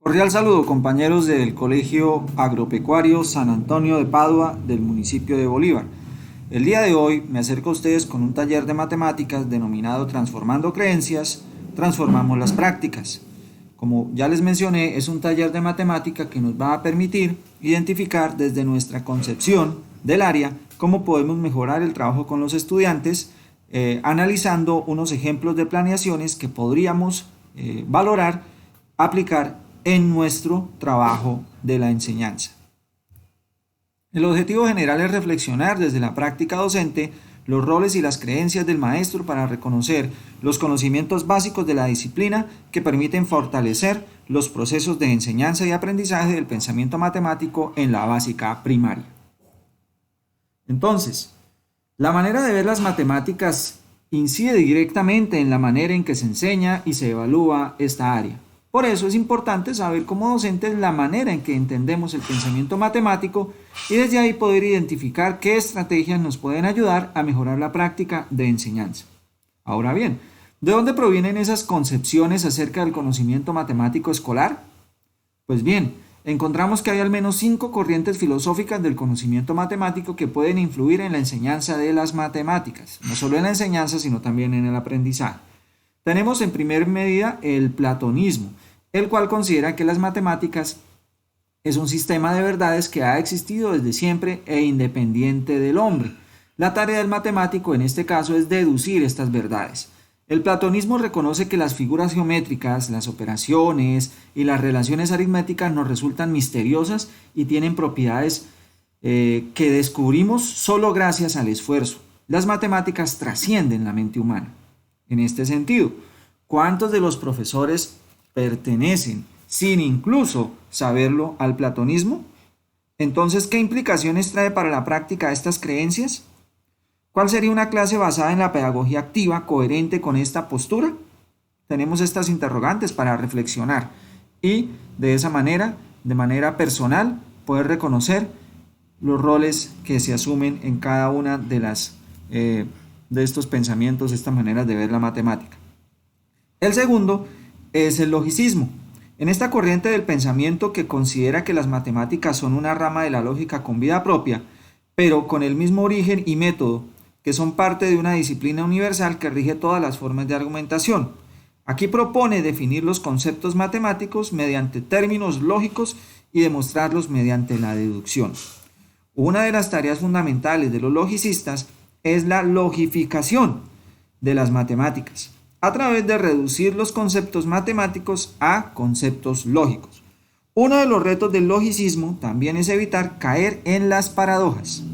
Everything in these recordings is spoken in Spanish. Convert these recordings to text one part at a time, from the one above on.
Cordial saludo, compañeros del Colegio Agropecuario San Antonio de Padua del municipio de Bolívar. El día de hoy me acerco a ustedes con un taller de matemáticas denominado Transformando Creencias, Transformamos las Prácticas. Como ya les mencioné, es un taller de matemática que nos va a permitir identificar desde nuestra concepción del área cómo podemos mejorar el trabajo con los estudiantes, analizando unos ejemplos de planeaciones que podríamos valorar, aplicar en nuestro trabajo de la enseñanza. El objetivo general es reflexionar desde la práctica docente los roles y las creencias del maestro para reconocer los conocimientos básicos de la disciplina que permiten fortalecer los procesos de enseñanza y aprendizaje del pensamiento matemático en la básica primaria. Entonces, la manera de ver las matemáticas incide directamente en la manera en que se enseña y se evalúa esta área. Por eso es importante saber como docentes la manera en que entendemos el pensamiento matemático y desde ahí poder identificar qué estrategias nos pueden ayudar a mejorar la práctica de enseñanza. Ahora bien, ¿de dónde provienen esas concepciones acerca del conocimiento matemático escolar? Pues bien, encontramos que hay al menos 5 corrientes filosóficas del conocimiento matemático que pueden influir en la enseñanza de las matemáticas, no solo en la enseñanza, sino también en el aprendizaje. Tenemos en primer medida el platonismo, el cual considera que las matemáticas es un sistema de verdades que ha existido desde siempre e independiente del hombre. La tarea del matemático en este caso es deducir estas verdades. El platonismo reconoce que las figuras geométricas, las operaciones y las relaciones aritméticas nos resultan misteriosas y tienen propiedades que descubrimos solo gracias al esfuerzo. Las matemáticas trascienden la mente humana. En este sentido, ¿cuántos de los profesores pertenecen, sin incluso saberlo, al platonismo? Entonces, ¿qué implicaciones trae para la práctica estas creencias? ¿Cuál sería una clase basada en la pedagogía activa coherente con esta postura? Tenemos estas interrogantes para reflexionar y de esa manera, de manera personal, poder reconocer los roles que se asumen en cada una de estos pensamientos, estas maneras de ver la matemática. El segundo es el logicismo. En esta corriente del pensamiento que considera que las matemáticas son una rama de la lógica con vida propia, pero con el mismo origen y método, que son parte de una disciplina universal que rige todas las formas de argumentación. Aquí propone definir los conceptos matemáticos mediante términos lógicos y demostrarlos mediante la deducción. Una de las tareas fundamentales de los logicistas es la logificación de las matemáticas, a través de reducir los conceptos matemáticos a conceptos lógicos. Uno de los retos del logicismo también es evitar caer en las paradojas.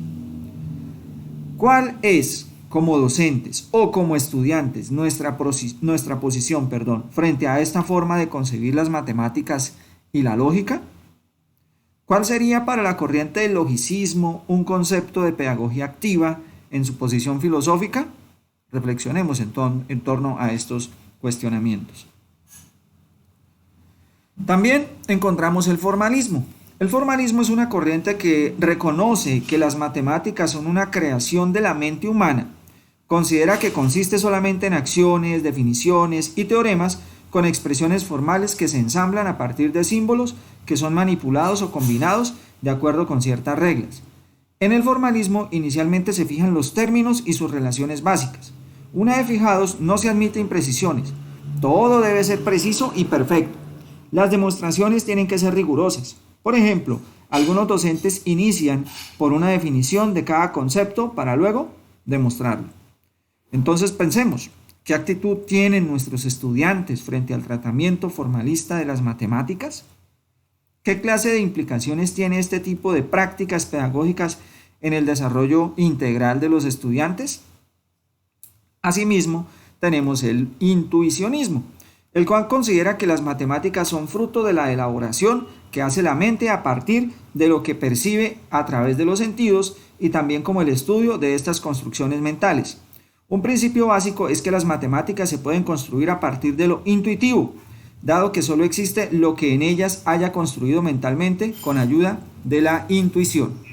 ¿Cuál es, como docentes o como estudiantes, nuestra posición frente a esta forma de concebir las matemáticas y la lógica? ¿Cuál sería para la corriente del logicismo un concepto de pedagogía activa en su posición filosófica? Reflexionemos en torno a estos cuestionamientos. También encontramos el formalismo. El formalismo es una corriente que reconoce que las matemáticas son una creación de la mente humana. Considera que consiste solamente en acciones, definiciones y teoremas con expresiones formales que se ensamblan a partir de símbolos que son manipulados o combinados de acuerdo con ciertas reglas. En el formalismo inicialmente se fijan los términos y sus relaciones básicas. Una vez fijados no se admiten imprecisiones. Todo debe ser preciso y perfecto. Las demostraciones tienen que ser rigurosas. Por ejemplo, algunos docentes inician por una definición de cada concepto para luego demostrarlo. Entonces pensemos, ¿qué actitud tienen nuestros estudiantes frente al tratamiento formalista de las matemáticas? ¿Qué clase de implicaciones tiene este tipo de prácticas pedagógicas en el desarrollo integral de los estudiantes? Asimismo, tenemos el intuicionismo, el cual considera que las matemáticas son fruto de la elaboración que hace la mente a partir de lo que percibe a través de los sentidos y también como el estudio de estas construcciones mentales. Un principio básico es que las matemáticas se pueden construir a partir de lo intuitivo, dado que solo existe lo que en ellas haya construido mentalmente con ayuda de la intuición.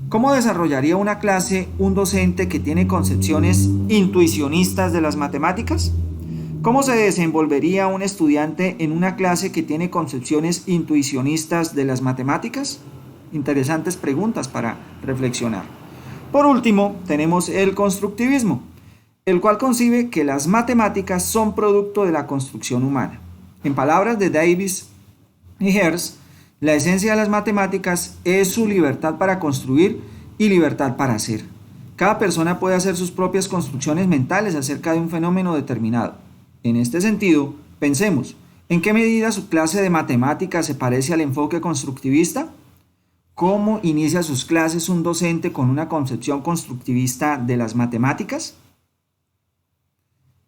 ¿Cómo desarrollaría una clase un docente que tiene concepciones intuicionistas de las matemáticas? ¿Cómo se desenvolvería un estudiante en una clase que tiene concepciones intuicionistas de las matemáticas? Interesantes preguntas para reflexionar. Por último, tenemos el constructivismo, el cual concibe que las matemáticas son producto de la construcción humana. En palabras de Davis y Hertz, la esencia de las matemáticas es su libertad para construir y libertad para hacer. Cada persona puede hacer sus propias construcciones mentales acerca de un fenómeno determinado. En este sentido, pensemos, ¿en qué medida su clase de matemáticas se parece al enfoque constructivista? ¿Cómo inicia sus clases un docente con una concepción constructivista de las matemáticas?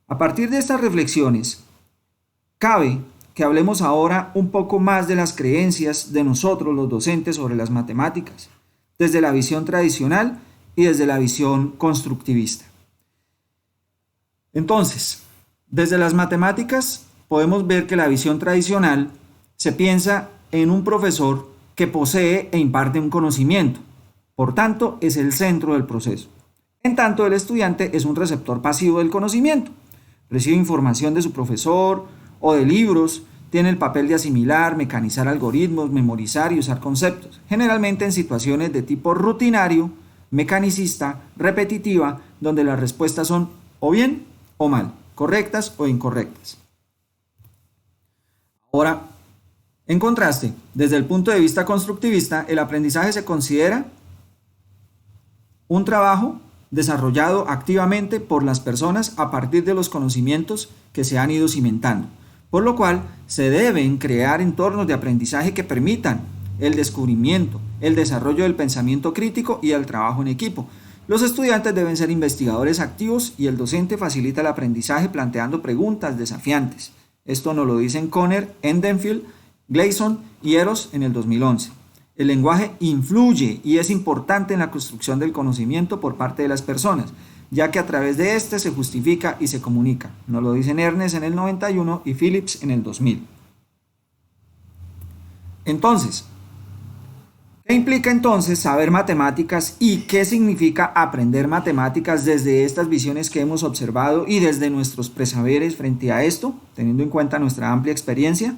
A partir de estas reflexiones, cabe que hablemos ahora un poco más de las creencias de nosotros los docentes sobre las matemáticas, desde la visión tradicional y desde la visión constructivista. Entonces, desde las matemáticas podemos ver que la visión tradicional se piensa en un profesor que posee e imparte un conocimiento, por tanto es el centro del proceso. En tanto el estudiante es un receptor pasivo del conocimiento, recibe información de su profesor o de libros, tiene el papel de asimilar, mecanizar algoritmos, memorizar y usar conceptos, generalmente en situaciones de tipo rutinario, mecanicista, repetitiva, donde las respuestas son o bien o mal, correctas o incorrectas. Ahora, en contraste, desde el punto de vista constructivista, el aprendizaje se considera un trabajo desarrollado activamente por las personas a partir de los conocimientos que se han ido cimentando, por lo cual se deben crear entornos de aprendizaje que permitan el descubrimiento, el desarrollo del pensamiento crítico y el trabajo en equipo. Los estudiantes deben ser investigadores activos y el docente facilita el aprendizaje planteando preguntas desafiantes. Esto nos lo dicen Conner, Endenfield, Gleason y Eros en el 2011. El lenguaje influye y es importante en la construcción del conocimiento por parte de las personas, ya que a través de este se justifica y se comunica. Nos lo dicen Ernest en el 91 y Phillips en el 2000. Entonces, ¿qué implica entonces saber matemáticas y qué significa aprender matemáticas desde estas visiones que hemos observado y desde nuestros presaberes frente a esto, teniendo en cuenta nuestra amplia experiencia?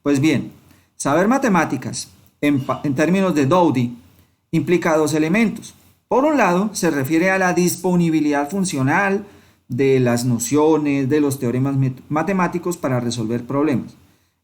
Pues bien, saber matemáticas en términos de Dowdy implica dos elementos. Por un lado, se refiere a la disponibilidad funcional de las nociones, de los teoremas matemáticos para resolver problemas.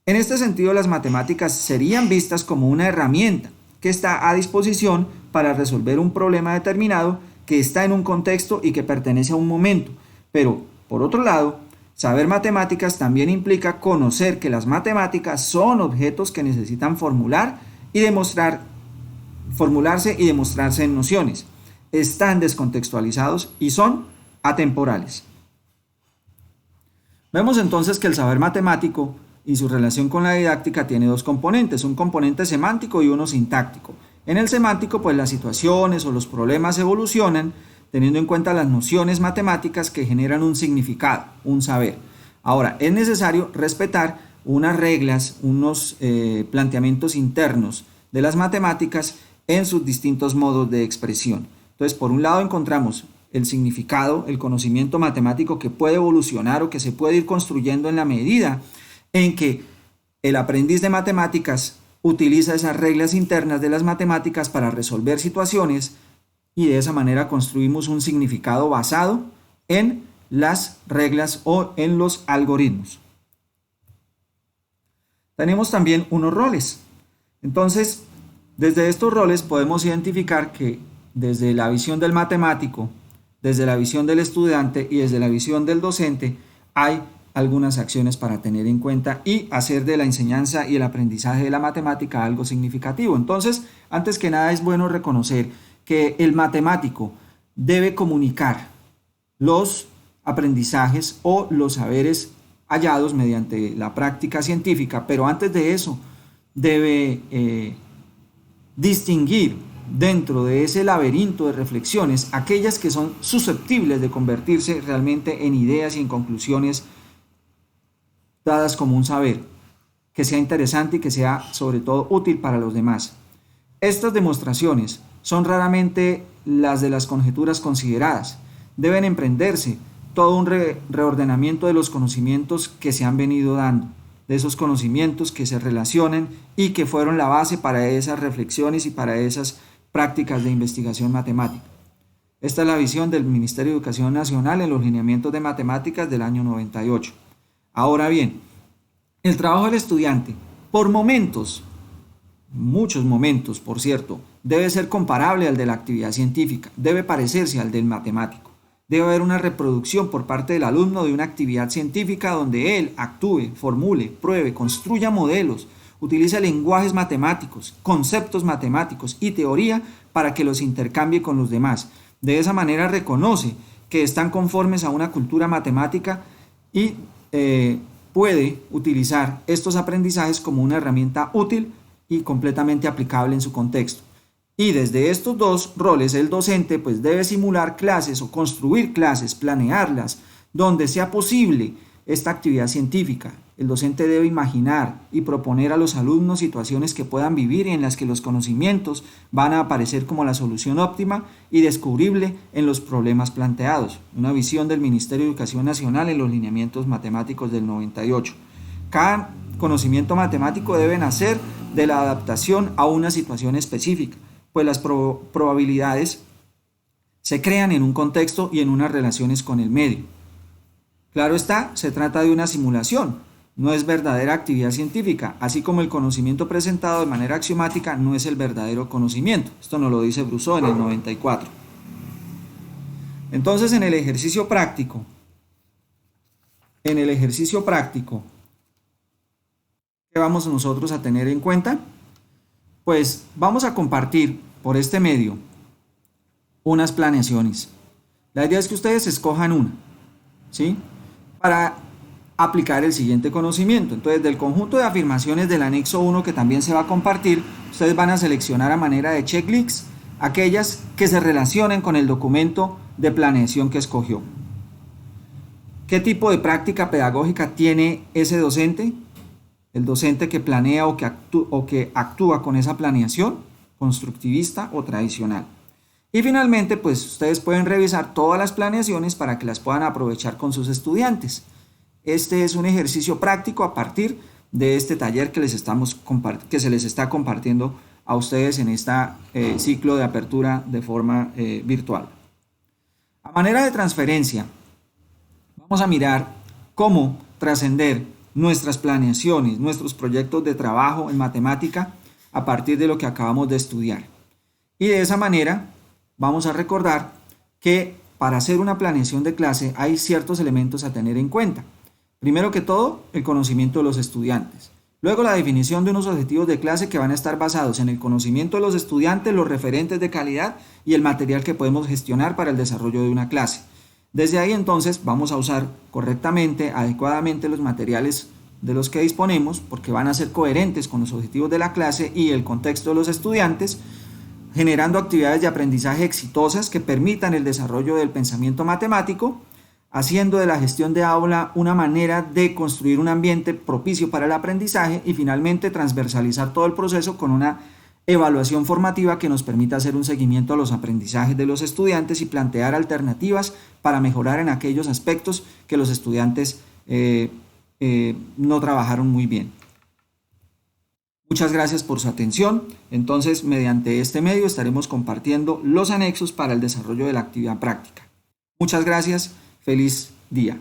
En este sentido, las matemáticas serían vistas como una herramienta que está a disposición para resolver un problema determinado que está en un contexto y que pertenece a un momento. Pero, por otro lado, saber matemáticas también implica conocer que las matemáticas son objetos que necesitan formularse y demostrarse en nociones. Están descontextualizados y son atemporales. Vemos entonces que el saber matemático y su relación con la didáctica tiene dos componentes, un componente semántico y uno sintáctico. En el semántico, pues las situaciones o los problemas evolucionan teniendo en cuenta las nociones matemáticas que generan un significado, un saber. Ahora, es necesario respetar unas reglas, unos planteamientos internos de las matemáticas en sus distintos modos de expresión. Entonces, por un lado encontramos el significado, el conocimiento matemático que puede evolucionar o que se puede ir construyendo en la medida en que el aprendiz de matemáticas utiliza esas reglas internas de las matemáticas para resolver situaciones y de esa manera construimos un significado basado en las reglas o en los algoritmos. Tenemos también unos roles. Entonces, desde estos roles podemos identificar que desde la visión del matemático, desde la visión del estudiante y desde la visión del docente hay algunas acciones para tener en cuenta y hacer de la enseñanza y el aprendizaje de la matemática algo significativo. Entonces, antes que nada es bueno reconocer que el matemático debe comunicar los aprendizajes o los saberes hallados mediante la práctica científica, pero antes de eso debe distinguir dentro de ese laberinto de reflexiones aquellas que son susceptibles de convertirse realmente en ideas y en conclusiones dadas como un saber, que sea interesante y que sea sobre todo útil para los demás. Estas demostraciones son raramente las de las conjeturas consideradas. Deben emprenderse todo un reordenamiento de los conocimientos que se han venido dando, de esos conocimientos que se relacionan y que fueron la base para esas reflexiones y para esas prácticas de investigación matemática. Esta es la visión del Ministerio de Educación Nacional en los lineamientos de matemáticas del año 98. Ahora bien, el trabajo del estudiante, por momentos, muchos momentos, por cierto, debe ser comparable al de la actividad científica, debe parecerse al del matemático. Debe haber una reproducción por parte del alumno de una actividad científica donde él actúe, formule, pruebe, construya modelos, utilice lenguajes matemáticos, conceptos matemáticos y teoría para que los intercambie con los demás. De esa manera reconoce que están conformes a una cultura matemática y puede utilizar estos aprendizajes como una herramienta útil y completamente aplicable en su contexto. Y desde estos dos roles, el docente pues debe simular clases o construir clases, planearlas, donde sea posible esta actividad científica. El docente debe imaginar y proponer a los alumnos situaciones que puedan vivir y en las que los conocimientos van a aparecer como la solución óptima y descubrible en los problemas planteados. Una visión del Ministerio de Educación Nacional en los lineamientos matemáticos del 98. Cada conocimiento matemático debe nacer de la adaptación a una situación específica, pues las probabilidades se crean en un contexto y en unas relaciones con el medio. Claro está, se trata de una simulación, no es verdadera actividad científica, así como el conocimiento presentado de manera axiomática no es el verdadero conocimiento. Esto nos lo dice Brousseau en el 94. Entonces, en el ejercicio práctico, ¿qué vamos nosotros a tener en cuenta? Pues vamos a compartir por este medio unas planeaciones. La idea es que ustedes escojan una, ¿sí? Para aplicar el siguiente conocimiento. Entonces, del conjunto de afirmaciones del anexo 1 que también se va a compartir, ustedes van a seleccionar a manera de checklist aquellas que se relacionen con el documento de planeación que escogió. ¿Qué tipo de práctica pedagógica tiene ese docente? El docente que planea o que actúa con esa planeación, constructivista o tradicional. Y finalmente, pues ustedes pueden revisar todas las planeaciones para que las puedan aprovechar con sus estudiantes. Este es un ejercicio práctico a partir de este taller que se les está compartiendo a ustedes en este ciclo de apertura de forma virtual. A manera de transferencia, vamos a mirar cómo trascender nuestras planeaciones, nuestros proyectos de trabajo en matemática a partir de lo que acabamos de estudiar. Y de esa manera vamos a recordar que para hacer una planeación de clase hay ciertos elementos a tener en cuenta. Primero que todo, el conocimiento de los estudiantes. Luego, la definición de unos objetivos de clase que van a estar basados en el conocimiento de los estudiantes, los referentes de calidad y el material que podemos gestionar para el desarrollo de una clase. Desde ahí entonces vamos a usar correctamente, adecuadamente los materiales de los que disponemos porque van a ser coherentes con los objetivos de la clase y el contexto de los estudiantes, generando actividades de aprendizaje exitosas que permitan el desarrollo del pensamiento matemático, haciendo de la gestión de aula una manera de construir un ambiente propicio para el aprendizaje y finalmente transversalizar todo el proceso con una evaluación formativa que nos permita hacer un seguimiento a los aprendizajes de los estudiantes y plantear alternativas para mejorar en aquellos aspectos que los estudiantes no trabajaron muy bien. Muchas gracias por su atención. Entonces, mediante este medio estaremos compartiendo los anexos para el desarrollo de la actividad práctica. Muchas gracias. Feliz día.